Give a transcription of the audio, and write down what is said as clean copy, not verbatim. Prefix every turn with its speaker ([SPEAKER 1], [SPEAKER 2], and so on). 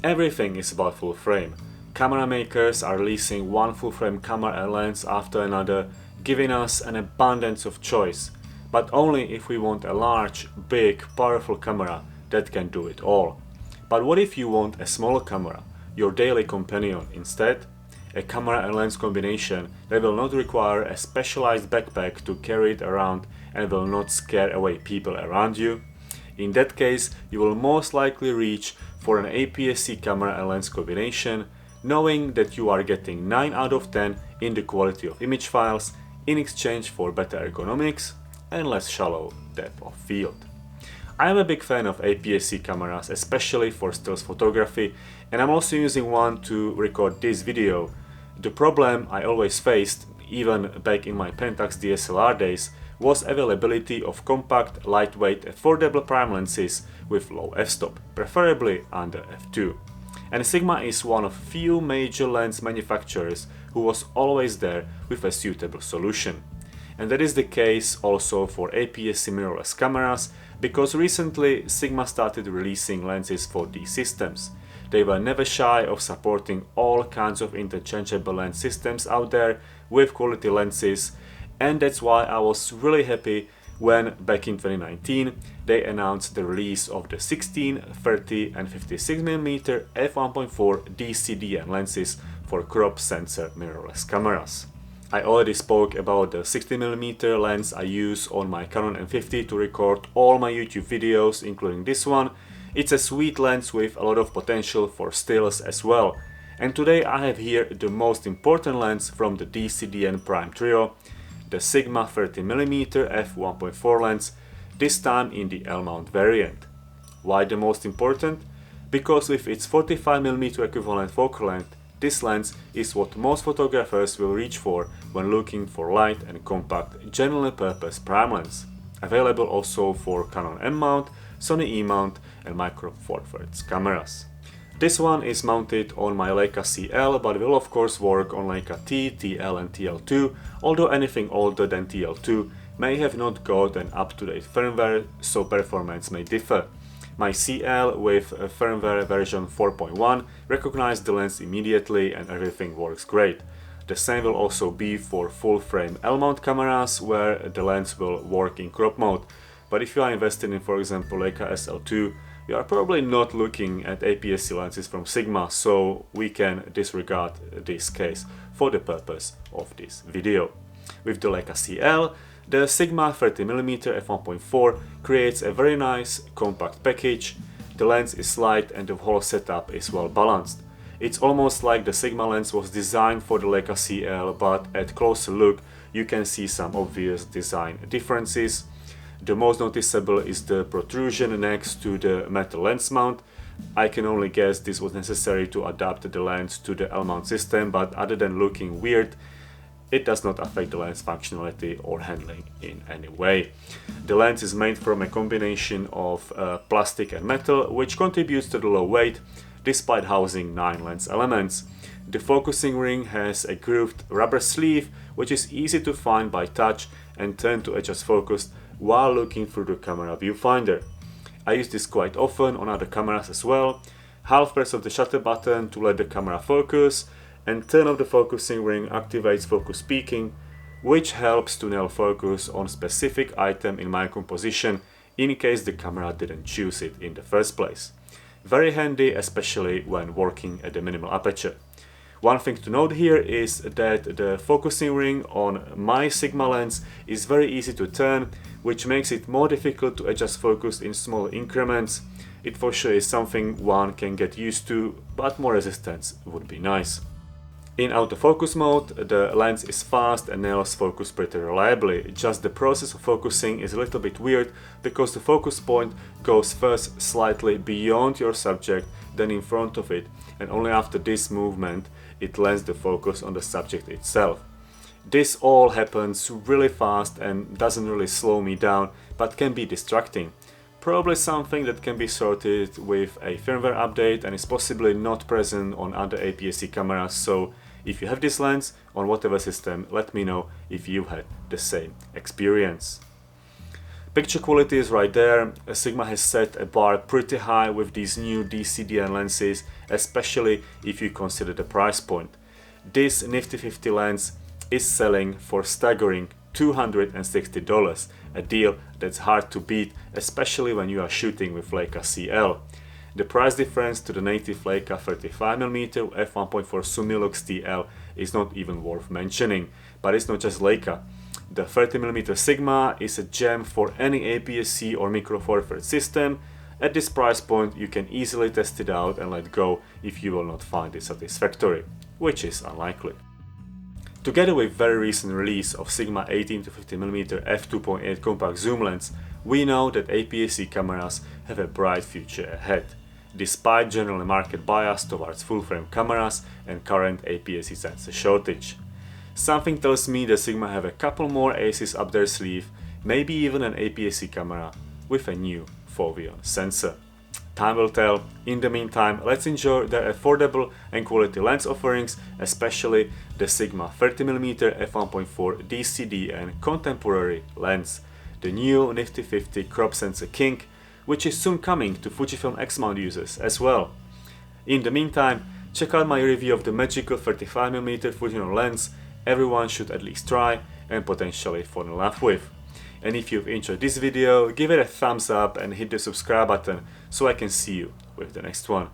[SPEAKER 1] Everything is about full frame. Camera makers are releasing one full frame camera and lens after another, giving us an abundance of choice, but only if we want a large, big, powerful camera that can do it all. But what if you want a smaller camera, your daily companion instead? A camera and lens combination that will not require a specialized backpack to carry it around and will not scare away people around you? In that case, you will most likely reach for an APS-C camera and lens combination, knowing that you are getting 9 out of 10 in the quality of image files in exchange for better ergonomics and less shallow depth of field. I am a big fan of APS-C cameras, especially for stills photography, and I'm also using one to record this video. The problem I always faced, even back in my Pentax DSLR days, was availability of compact, lightweight, affordable prime lenses with low f-stop, preferably under f2. And Sigma is one of few major lens manufacturers who was always there with a suitable solution. And that is the case also for APS-C mirrorless cameras, because recently Sigma started releasing lenses for these systems. They were never shy of supporting all kinds of interchangeable lens systems out there with quality lenses, and that's why I was really happy when back in 2019 they announced the release of the 16, 30 and 56mm f1.4 DCDN lenses for crop sensor mirrorless cameras. I already spoke about the 60mm lens I use on my Canon M50 to record all my YouTube videos, including this one. It's a sweet lens with a lot of potential for stills as well. And today I have here the most important lens from the DCDN Prime Trio, the Sigma 30mm f1.4 lens, this time in the L mount variant. Why the most important? Because with its 45mm equivalent focal length, this lens is what most photographers will reach for when looking for light and compact general purpose prime lens. Available also for Canon M mount, Sony E mount and Micro Four Thirds cameras. This one is mounted on my Leica L, but will of course work on Leica T, TL and TL2, although anything older than TL2 may have not got an up-to-date firmware, so performance may differ. My CL with firmware version 4.1 recognized the lens immediately and everything works great. The same will also be for full-frame L-mount cameras, where the lens will work in crop mode. But if you are invested in, for example, Leica SL2, you are probably not looking at APS-C lenses from Sigma, so we can disregard this case for the purpose of this video. With the Leica CL, the Sigma 30mm f1.4 creates a very nice compact package. The lens is light and the whole setup is well balanced. It's almost like the Sigma lens was designed for the Leica CL, but at closer look you can see some obvious design differences. The most noticeable is the protrusion next to the metal lens mount. I can only guess this was necessary to adapt the lens to the L mount system, but other than looking weird, it does not affect the lens functionality or handling in any way. The lens is made from a combination of plastic and metal, which contributes to the low weight despite housing 9 lens elements. The focusing ring has a grooved rubber sleeve, which is easy to find by touch and turn to adjust focus while looking through the camera viewfinder. I use this quite often on other cameras as well. Half press of the shutter button to let the camera focus, and turn off the focusing ring activates focus peaking, which helps to nail focus on specific item in my composition in case the camera didn't choose it in the first place. Very handy, especially when working at the minimal aperture. One thing to note here is that the focusing ring on my Sigma lens is very easy to turn, which makes it more difficult to adjust focus in small increments. It for sure is something one can get used to, but more resistance would be nice. In autofocus mode, the lens is fast and nails focus pretty reliably, just the process of focusing is a little bit weird because the focus point goes first slightly beyond your subject, then in front of it, and only after this movement it lands the focus on the subject itself. This all happens really fast and doesn't really slow me down, but can be distracting. Probably something that can be sorted with a firmware update and is possibly not present on other APS-C cameras, so if you have this lens on whatever system, let me know if you had the same experience. Picture quality is right there. Sigma has set a bar pretty high with these new DCDN lenses, especially if you consider the price point. This nifty 50 lens is selling for staggering $260, a deal that's hard to beat, especially when you are shooting with Leica L. The price difference to the native Leica 35mm f1.4 Summilux TL is not even worth mentioning, but it's not just Leica. The 30mm Sigma is a gem for any APS-C or micro four thirds system. At this price point you can easily test it out and let go if you will not find it satisfactory, which is unlikely. Together with very recent release of Sigma 18-50mm f2.8 compact zoom lens, we know that APS-C cameras have a bright future ahead, despite general market bias towards full-frame cameras and current APS-C sensor shortage. Something tells me that Sigma have a couple more aces up their sleeve, maybe even an APS-C camera with a new foveon sensor. Time will tell. In the meantime, let's enjoy their affordable and quality lens offerings, especially the Sigma 30mm f1.4 DCD and contemporary lens, the new nifty 50 crop sensor king, which is soon coming to Fujifilm X-mount users as well. In the meantime, check out my review of the magical 35mm Fujifilm lens everyone should at least try and potentially fall in love with. And if you've enjoyed this video, give it a thumbs up and hit the subscribe button so I can see you with the next one.